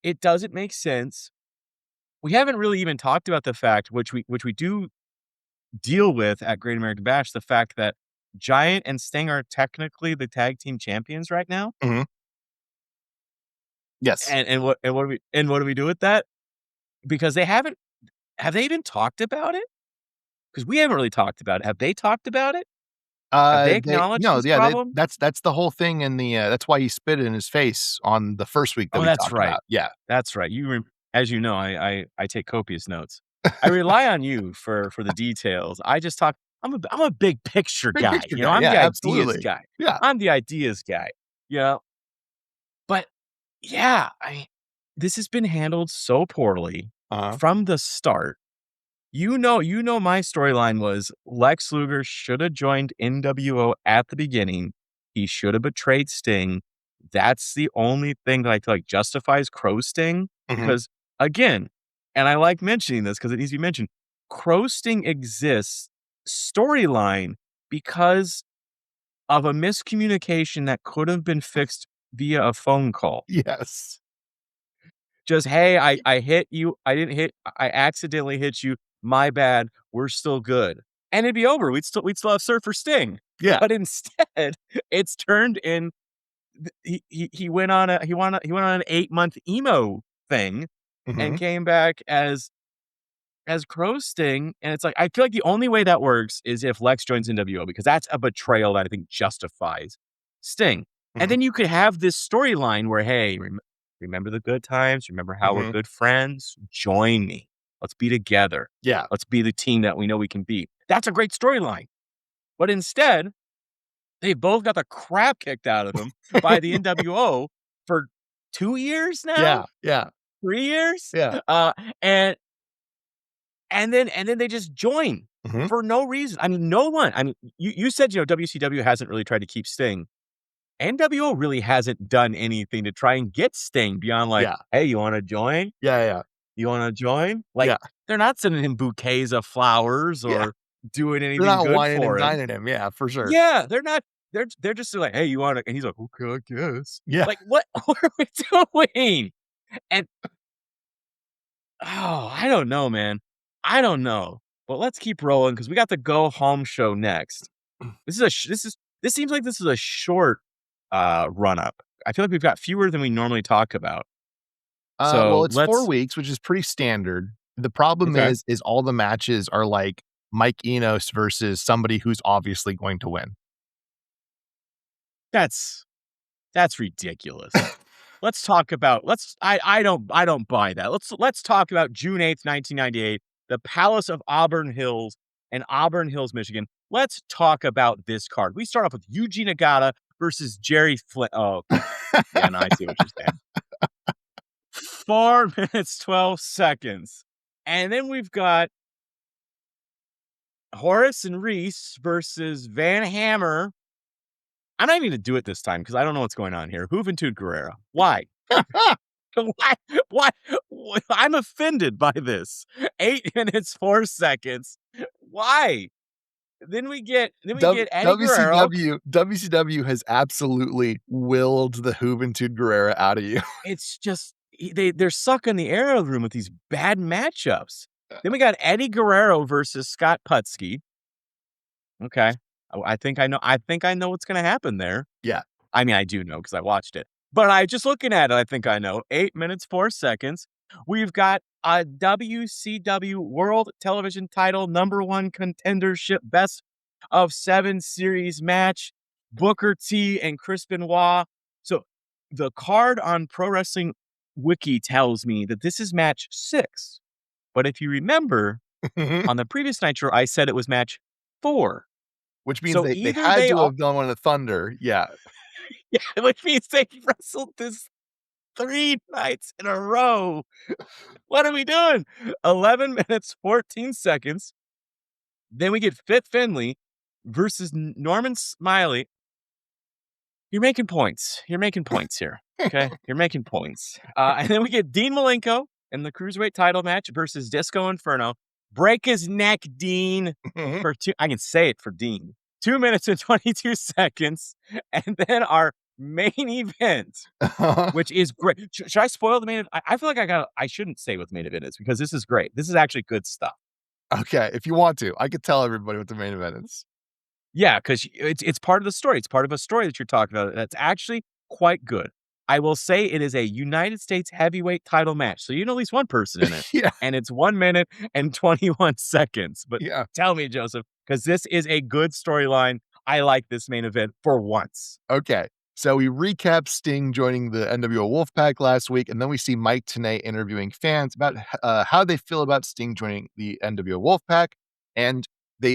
It doesn't make sense. We haven't really even talked about the fact, which we do deal with at Great American Bash, the fact that Giant and Sting are technically the tag team champions right now. Mhm. Yes. And what do we do with that? Because have they even talked about it? Because we haven't really talked about it. Have they talked about it? Have they They acknowledged no, this yeah, they problem? that's the whole thing in the, that's why he spit in his face on the first week that Oh, we that's talked right. about. Yeah. That's right. As you know, I take copious notes. I rely on you for the details. I just talk. I'm a big picture Big guy. picture guy. I'm Yeah, the ideas absolutely. guy. Yeah. I'm the ideas guy. You know, but yeah, this has been handled so poorly Uh-huh. from the start. My storyline was Lex Luger should have joined NWO at the beginning. He should have betrayed Sting. That's the only thing that I feel like justifies Crow Sting. Mhm. Because again, and I like mentioning this because it needs to be mentioned, Crow Sting exists storyline because of a miscommunication that could have been fixed via a phone call. Yes. Just, "Hey, I hit you. I accidentally hit you. My bad. We're still good." And it'd be over. We'd still have Surfer Sting. Yeah. But instead, it's turned in he went on an 8-month emo thing and Mhm. came back as as Crow Sting, and it's like, I feel like the only way that works is if Lex joins NWO, because that's a betrayal that I think justifies Sting. And then you could have this storyline where, hey, remember the good times? Remember how we're good friends? Join me. Let's be together. Yeah. Let's be the team that we know we can be. That's a great storyline. But instead, they both got the crap kicked out of them by the NWO for 2 years now? Yeah. 3 years? Yeah. And then they just join for no reason. I mean, no one. I mean, you said, WCW hasn't really tried to keep Sting. NWO really hasn't done anything to try and get Sting beyond like, hey, you want to join? Yeah. You want to join? Like, they're not sending him bouquets of flowers or doing anything They're not good whining for and him. dining him. Yeah, for sure. Yeah, they're not. They're just like, hey, you want to? And he's like, okay, I guess. Yeah. Like, what are we doing? And I don't know, man. I don't know. But let's keep rolling because we got the go home show next. This seems like this is a short run up. I feel like we've got fewer than we normally talk about. Well, it's 4 weeks, which is pretty standard. The problem is all the matches are like Mike Enos versus somebody who's obviously going to win. That's ridiculous. Let's talk about I don't buy that. Let's talk about June 8th, 1998, the Palace of Auburn Hills in Auburn Hills, Michigan. Let's talk about this card. We start off with Yuji Nagata versus Jerry Flynn. Oh, okay. Yeah, no, I see what you're saying. 4 minutes, 12 seconds. And then we've got Horace and Reese versus Van Hammer. I'm not even going to do it this time because I don't know what's going on here. Juventud Guerrera. Why? Why? I'm offended by this. 8 minutes, 4 seconds. Why? Then we get Eddie Guerrero. WCW has absolutely willed the Juventud Guerrera out of you. It's just they're sucking the air out of the room with these bad matchups. Then we got Eddie Guerrero versus Scott Putski. Okay. I think I know what's going to happen there. Yeah. I mean, I do know because I watched it. But I just looking at it, I think I know. 8 minutes, 4 seconds. We've got a WCW World Television Title #1 contendership best of 7 series match. Booker T and Chris Benoit. So the card on Pro Wrestling Wiki tells me that this is match 6. But if you remember, on the previous Nitro, I said it was match 4. Which means they had to have done one of Thunder. Yeah. Yeah, which means they wrestled this 3 nights in a row. What are we doing? 11 minutes, 14 seconds. Then we get Fit Finley versus Norman Smiley. You're making points. You're making points here. Okay? You're making points. And then we get Dean Malenko in the Cruiserweight title match versus Disco Inferno. Break his neck, Dean. I can say it for Dean. 2 minutes and 22 seconds. And then our main event, which is great. Should I spoil the main event? I feel like I shouldn't say what the main event is because this is great. This is actually good stuff. Okay, if you want to, I could tell everybody what the main event is. Yeah, because it's part of the story. It's part of a story that you're talking about. That's actually quite good. I will say it is a United States heavyweight title match. So you know at least one person in it. Yeah. And it's 1 minute and 21 seconds. But yeah, tell me, Joseph, because this is a good storyline. I like this main event for once. Okay. So we recap Sting joining the NWO Wolfpac last week, and then we see Mike Tenay interviewing fans about how they feel about Sting joining the NWO Wolfpac. And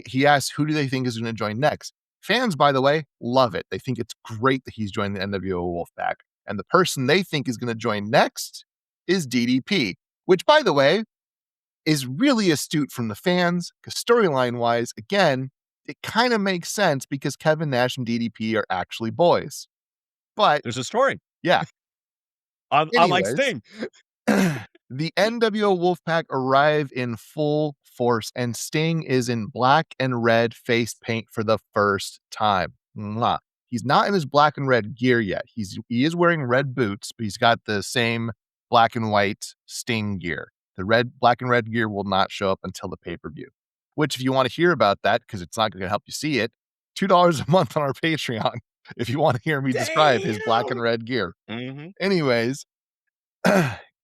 he asks, who do they think is going to join next? Fans, by the way, love it. They think it's great that he's joined the NWO Wolfpac. And the person they think is going to join next is DDP, which, by the way, is really astute from the fans, because storyline-wise, again, it kind of makes sense because Kevin Nash and DDP are actually boys. But there's a story. Yeah. Unlike Sting. The NWO Wolfpac arrive in full force, and Sting is in black and red face paint for the first time. Mwah. He's not in his black and red gear yet. He is wearing red boots, but he's got the same black and white Sting gear. The black and red gear will not show up until the pay-per-view. Which, if you want to hear about that, because it's not going to help you see it, $2 a month on our Patreon. If you want to hear me describe his black and red gear. Mm-hmm. Anyways,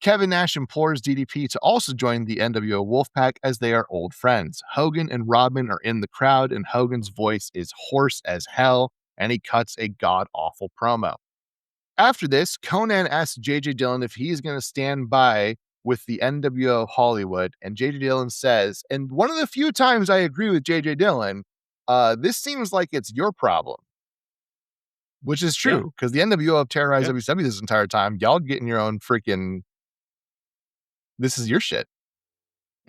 Kevin Nash implores DDP to also join the NWO Wolfpac as they are old friends. Hogan and Rodman are in the crowd, and Hogan's voice is hoarse as hell, and he cuts a god-awful promo. After this, Conan asks J.J. Dillon if he is going to stand by with the NWO Hollywood, and J.J. Dillon says, and one of the few times I agree with J.J. Dillon, this seems like it's your problem. Which is true, because the NWO have terrorized WCW this entire time. Y'all getting your own freaking... This is your shit.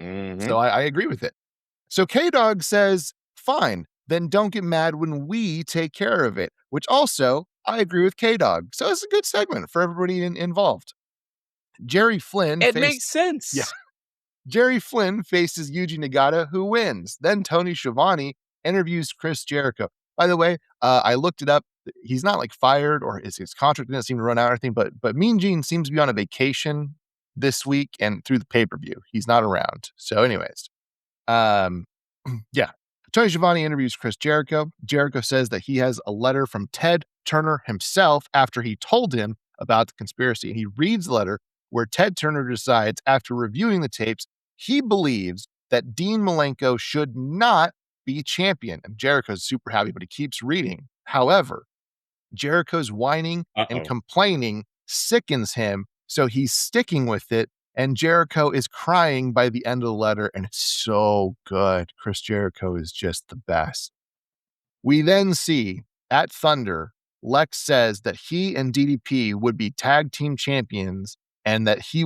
So I agree with it. So K-Dog says, fine, then don't get mad when we take care of it, which also I agree with K-Dog. So it's a good segment for everybody involved. Jerry Flynn... It makes sense. Yeah. Jerry Flynn faces Yuji Nagata, who wins. Then Tony Schiavone interviews Chris Jericho. By the way, I looked it up. He's not like fired, or his contract didn't seem to run out or anything, but Mean Gene seems to be on a vacation this week and through the pay-per-view. He's not around. So anyways, yeah. Tony Schiavone interviews Chris Jericho. Jericho says that he has a letter from Ted Turner himself after he told him about the conspiracy. And he reads the letter where Ted Turner decides, after reviewing the tapes, he believes that Dean Malenko should not be champion. And Jericho's super happy, but he keeps reading. However, Jericho's whining and complaining sickens him, so he's sticking with it, and Jericho is crying by the end of the letter, and it's so good. Chris Jericho is just the best. We then see, at Thunder, Lex says that he and DDP would be tag team champions, and that he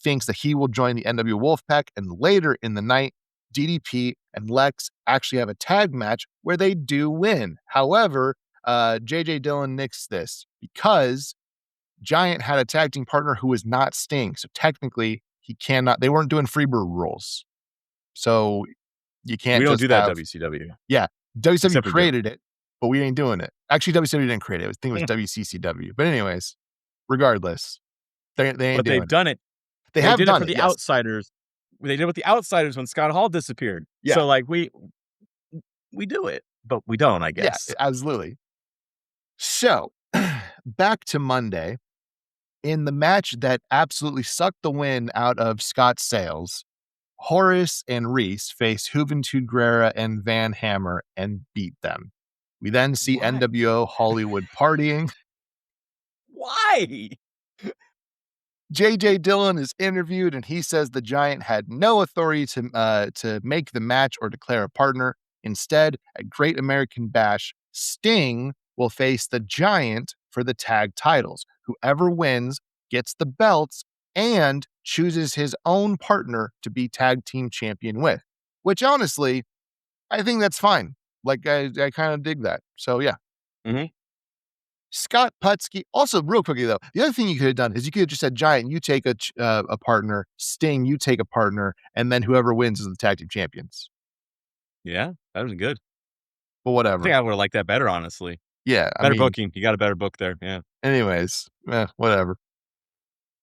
thinks that he will join the NWO Wolfpac, and later in the night, DDP and Lex actually have a tag match where they do win. However, J.J. Dillon nixed this because Giant had a tag team partner who was not Sting. So technically, he cannot. They weren't doing Freebird rules. So you can't. We don't just do that, have, WCW. Yeah. WCW Except created it, but we ain't doing it. Actually, WCW didn't create it. I think it was WCCW. But anyways, regardless, they ain't but doing they've done it. They have did done it for the yes. Outsiders. They did it with the Outsiders when Scott Hall disappeared. Yeah. So like we do it, but we don't, I guess. Yeah, absolutely. So back to Monday. In the match that absolutely sucked the wind out of Scott's sails, Horace and Reese face Juventud Guerrera and Van Hammer and beat them. We then see NWO Hollywood partying. Why? J.J. Dillon is interviewed, and he says the Giant had no authority to make the match or declare a partner. Instead, at Great American Bash, Sting will face the Giant for the tag titles. Whoever wins gets the belts and chooses his own partner to be tag team champion with, which honestly, I think that's fine. Like, I kind of dig that. So, yeah. Scott Putski. Also, real quickly, though, the other thing you could have done is you could have just said, Giant, you take a partner, Sting, you take a partner, and then whoever wins is the tag team champions. Yeah, that was good. But whatever. I think I would have liked that better, honestly. Yeah. Better booking. You got a better book there. Yeah. Anyways, whatever.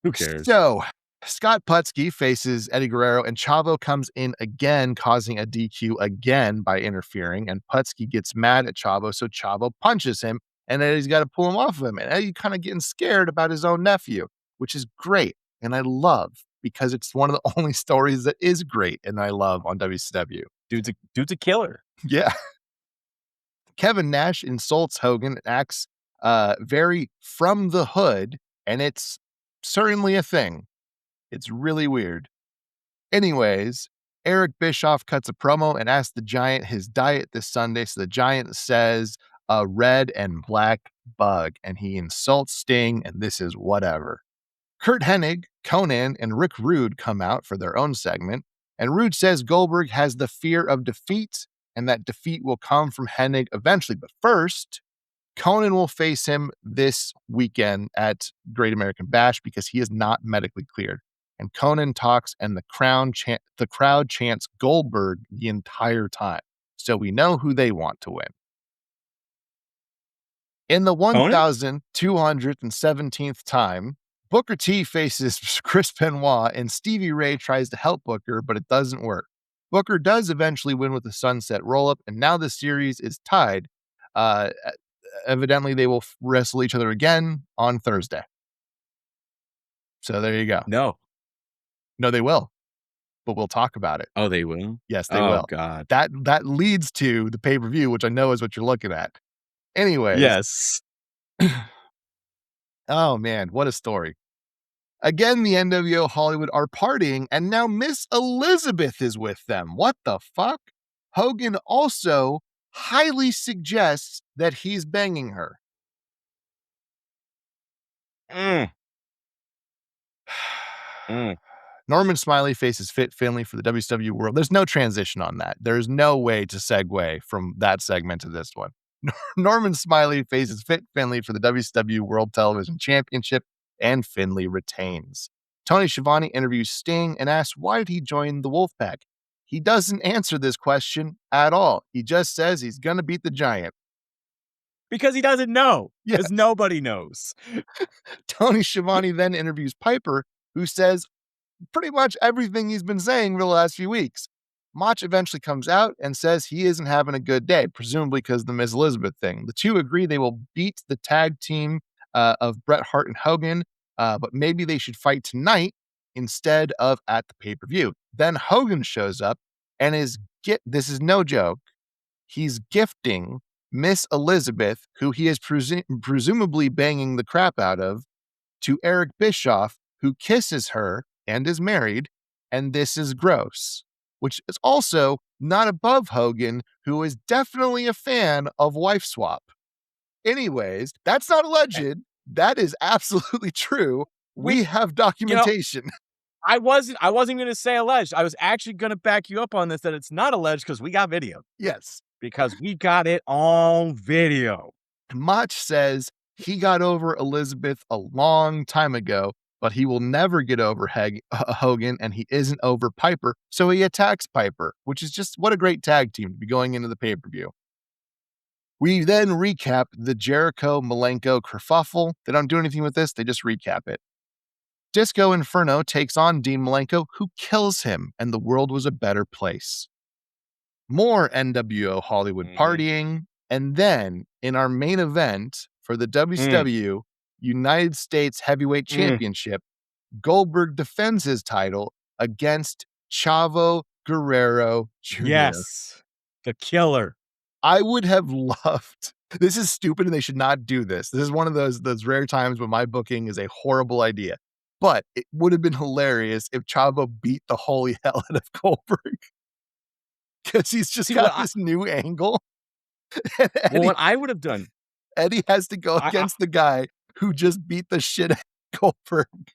Who cares? So, Scott Putski faces Eddie Guerrero, and Chavo comes in again, causing a DQ again by interfering, and Putski gets mad at Chavo, so Chavo punches him, and Eddie's got to pull him off of him, and Eddie kind of getting scared about his own nephew, which is great, and I love, because it's one of the only stories that is great, and I love on WCW. Dude's a killer. Yeah. Kevin Nash insults Hogan and acts very from the hood, and it's certainly a thing. It's really weird. Anyways, Eric Bischoff cuts a promo and asks the Giant his diet this Sunday. So the Giant says a red and black bug, and he insults Sting, and this is whatever. Kurt Hennig, Conan, and Rick Rude come out for their own segment, and Rude says Goldberg has the fear of defeat, and that defeat will come from Hennig eventually. But first, Conan will face him this weekend at Great American Bash because he is not medically cleared. And Conan talks, and the crowd chants Goldberg the entire time. So we know who they want to win. In the 1,217th time, Booker T faces Chris Benoit, and Stevie Ray tries to help Booker, but it doesn't work. Booker does eventually win with a sunset roll-up, and now the series is tied. Evidently, they will wrestle each other again on Thursday. So there you go. No. No, they will. But we'll talk about it. Oh, they will? Yes, they Oh, will. God. That leads to the pay-per-view, which I know is what you're looking at. Anyways. Yes. Oh, man, what a story. Again, the NWO Hollywood are partying, and now Miss Elizabeth is with them. What the fuck? Hogan also highly suggests that he's banging her. Mm. Mm. Norman Smiley faces Fit Finlay for the WCW World. There's no transition on that. There's no way to segue from that segment to this one. Norman Smiley faces Fit Finlay for the WCW World Television Championship, and Finlay retains. Tony Schiavone interviews Sting and asks why did he join the Wolfpac. He doesn't answer this question at all. He just says he's going to beat the Giant. Because he doesn't know. Because Yes. nobody knows. Tony Schiavone then interviews Piper, who says pretty much everything he's been saying for the last few weeks. Mach eventually comes out and says he isn't having a good day, presumably because of the Miss Elizabeth thing. The two agree they will beat the tag team of Bret Hart and Hogan, but maybe they should fight tonight instead of at the pay-per-view. Then Hogan shows up and this is no joke, he's gifting Miss Elizabeth, who he is presumably banging the crap out of, to Eric Bischoff, who kisses her and is married, and this is gross, which is also not above Hogan, who is definitely a fan of wife swap. Anyways, that's not alleged. That is absolutely true. We have documentation. I wasn't going to say alleged. I was actually going to back you up on this, that it's not alleged because we got video. Yes. Because we got it on video. Mach says he got over Elizabeth a long time ago, but he will never get over Hogan, and he isn't over Piper, so he attacks Piper, which is just what a great tag team to be going into the pay-per-view. We then recap the Jericho-Malenko kerfuffle. They don't do anything with this, they just recap it. Disco Inferno takes on Dean Malenko, who kills him, and the world was a better place. More NWO Hollywood partying, and then in our main event for the WCW United States Heavyweight Championship, Goldberg defends his title against Chavo Guerrero Jr. Yes, the killer. I would have loved. This is stupid, and they should not do this. This is one of those rare times when my booking is a horrible idea. But it would have been hilarious if Chavo beat the holy hell out of Goldberg. Because he's just got this new angle. Eddie, what I would have done, Eddie has to go against the guy who just beat the shit out of Goldberg.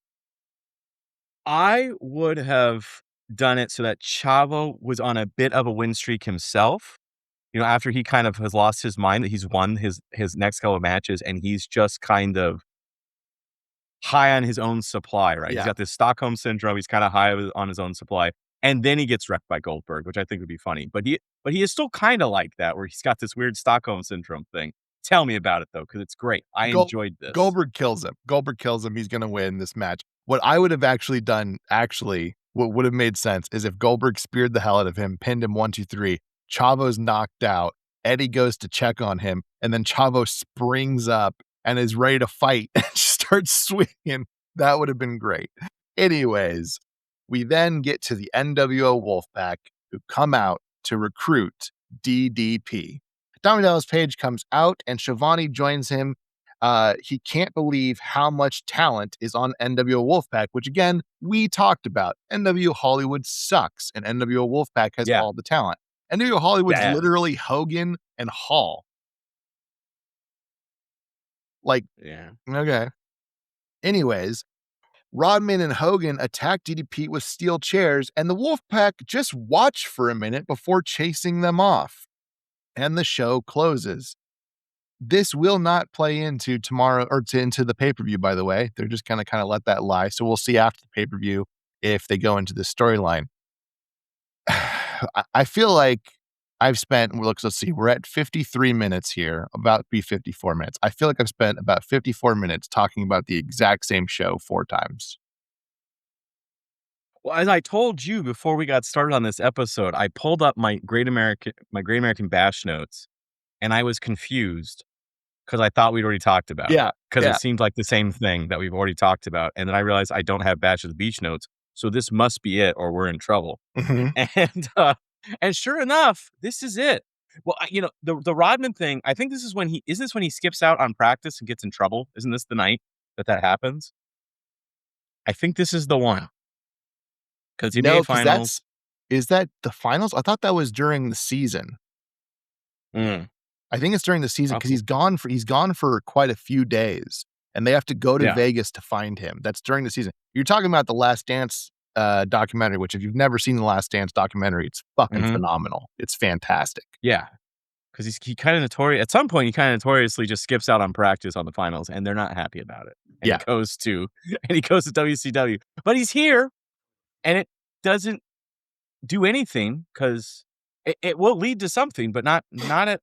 I would have done it so that Chavo was on a bit of a win streak himself. You know, after he kind of has lost his mind that he's won his next couple of matches, and he's just kind of high on his own supply, right? Yeah. He's got this Stockholm syndrome. He's kind of high on his own supply. And then he gets wrecked by Goldberg, which I think would be funny. But he is still kind of like that, where he's got this weird Stockholm syndrome thing. Tell me about it, though, because it's great. I enjoyed this. Goldberg kills him. He's going to win this match. What I would have actually done, what would have made sense is if Goldberg speared the hell out of him, pinned him 1, 2, 3, Chavo's knocked out, Eddie goes to check on him, and then Chavo springs up and is ready to fight and starts swinging. That would have been great. Anyways, we then get to the NWO Wolfpac, who come out to recruit DDP. Diamond Dallas Page comes out, and Schiavone joins him. He can't believe how much talent is on NWO Wolfpac, which, again, we talked about. NWO Hollywood sucks, and NWO Wolfpac has all the talent. NWO Hollywood's literally Hogan and Hall. Okay. Anyways, Rodman and Hogan attack DDP with steel chairs, and the Wolfpac just watch for a minute before chasing them off. And the show closes. This will not play into tomorrow or into the pay-per-view, by the way. They're just going to kind of let that lie. So we'll see after the pay-per-view if they go into this storyline. I feel like I've spent, let's see, we're at 53 minutes here, about to be 54 minutes. I feel like I've spent about 54 minutes talking about the exact same show 4 times. Well, as I told you before we got started on this episode, I pulled up my Great American Bash notes, and I was confused because I thought we'd already talked about it. Yeah. Because Yeah. it seemed like the same thing that we've already talked about. And then I realized I don't have Bash of the Beach notes. So this must be it or we're in trouble. Mhm. And sure enough, this is it. Well, the Rodman thing, I think this is when isn't this when he skips out on practice and gets in trouble? Isn't this the night that happens? I think this is the one. Because NBA No, because Finals. is that the finals? I thought that was during the season. Mm, I think it's during the season because okay. he's gone for quite a few days, and they have to go to Yeah. Vegas to find him. That's during the season. You're talking about the Last Dance documentary, which if you've never seen the Last Dance documentary, it's fucking phenomenal. It's fantastic. Yeah. Because he kind of notorious. At some point, he kind of notoriously just skips out on practice on the finals, and they're not happy about it. And Yeah. he goes to WCW, but he's here, and it doesn't do anything because it will lead to something, but not at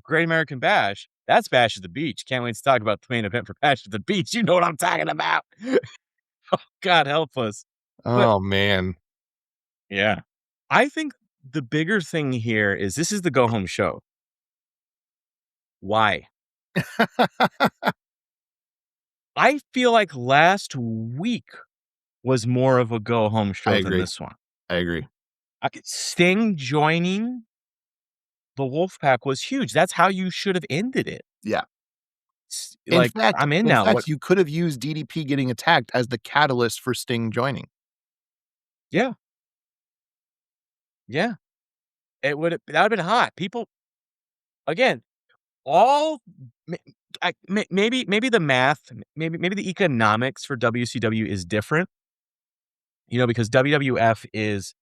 Great American Bash. That's Bash at the Beach. Can't wait to talk about the main event for Bash at the Beach. You know what I'm talking about. Oh, God help us. But Oh man. yeah, I think the bigger thing here is this is the go home show. Why? I feel like last week was more of a go home show than this one. I agree. Sting joining the Wolfpac was huge. That's how you should have ended it. Yeah. Like, I'm in now. What? You could have used DDP getting attacked as the catalyst for Sting joining. Yeah. Yeah. That would have been hot. People, again, maybe the math, maybe the economics for WCW is different, because WWF is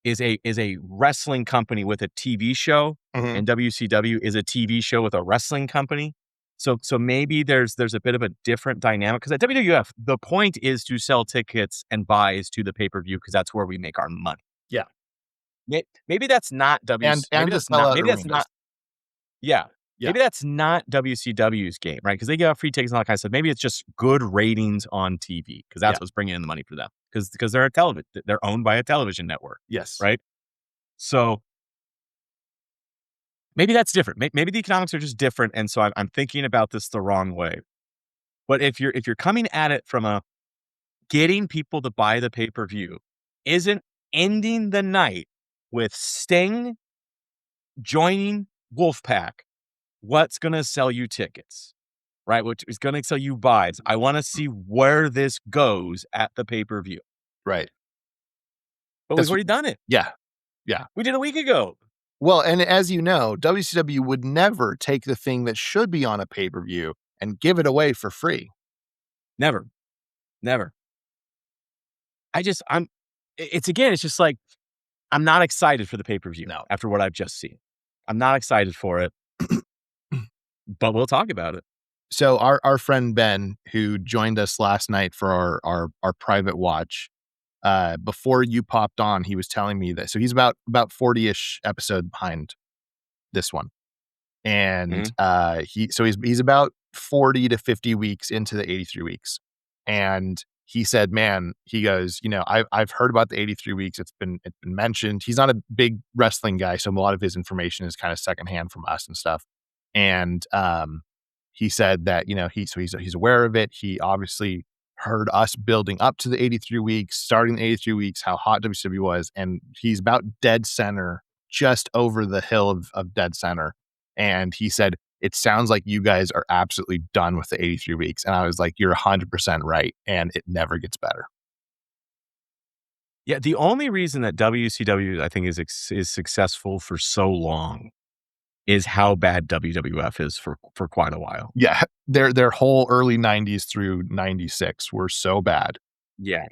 a wrestling company with a TV show, and WCW is a TV show with a wrestling company. So maybe there's a bit of a different dynamic because at WWF, the point is to sell tickets and buys to the pay-per-view because that's where we make our money. Yeah. Maybe that's not And maybe to that's sell not out maybe that's arenas. not yeah. Yeah. Maybe that's not WCW's game, right? Because they give out free tickets and all that kind of stuff. Maybe it's just good ratings on TV because that's what's bringing in the money for them. Because they're they're owned by a television network. Yes. Right. So maybe that's different. Maybe the economics are just different, and so I'm thinking about this the wrong way. But if you're coming at it from a getting people to buy the pay-per-view, isn't ending the night with Sting joining Wolfpac what's going to sell you tickets, right? Which is going to sell you buys. I want to see where this goes at the pay-per-view. Right. But we've already done it. Yeah. Yeah. We did a week ago. Well, and as you know, WCW would never take the thing that should be on a pay-per-view and give it away for free. Never. It's just like, I'm not excited for the pay-per-view after what I've just seen. I'm not excited for it, but we'll talk about it. So our friend Ben, who joined us last night for our private watch, before you popped on, he was telling me that. So he's about 40-ish episodes behind this one. And he's about 40 to 50 weeks into the 83 weeks. And he said, man, he goes, I've heard about the 83 weeks. It's been mentioned. He's not a big wrestling guy, so a lot of his information is kind of secondhand from us and stuff. And he said that, he's aware of it. He obviously heard us building up to the 83 weeks, starting the 83 weeks, how hot WCW was. And he's about dead center, just over the hill of dead center. And he said, it sounds like you guys are absolutely done with the 83 weeks. And I was like, you're 100% right. And it never gets better. Yeah. The only reason that WCW, I think, is successful for so long is how bad WWF is for quite a while. Yeah. Their whole early 90s through 96 were so bad. Yeah.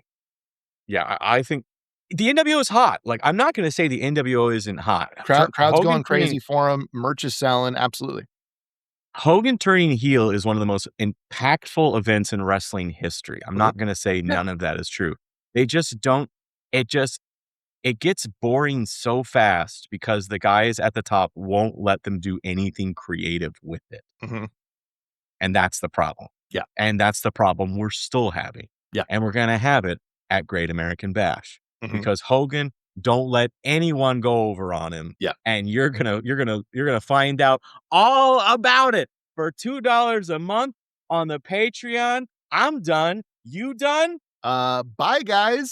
Yeah. I think the NWO is hot. Like, I'm not going to say the NWO isn't hot. Crowd's going crazy for him. Merch is selling. Absolutely. Hogan turning heel is one of the most impactful events in wrestling history. I'm not going to say none of that is true. They just don't. It gets boring so fast because the guys at the top won't let them do anything creative with it. Mm-hmm. And that's the problem. Yeah. And that's the problem we're still having. Yeah. And we're going to have it at Great American Bash because Hogan, don't let anyone go over on him. Yeah. And you're going to find out all about it for $2 a month on the Patreon. I'm done. You done? Bye, guys.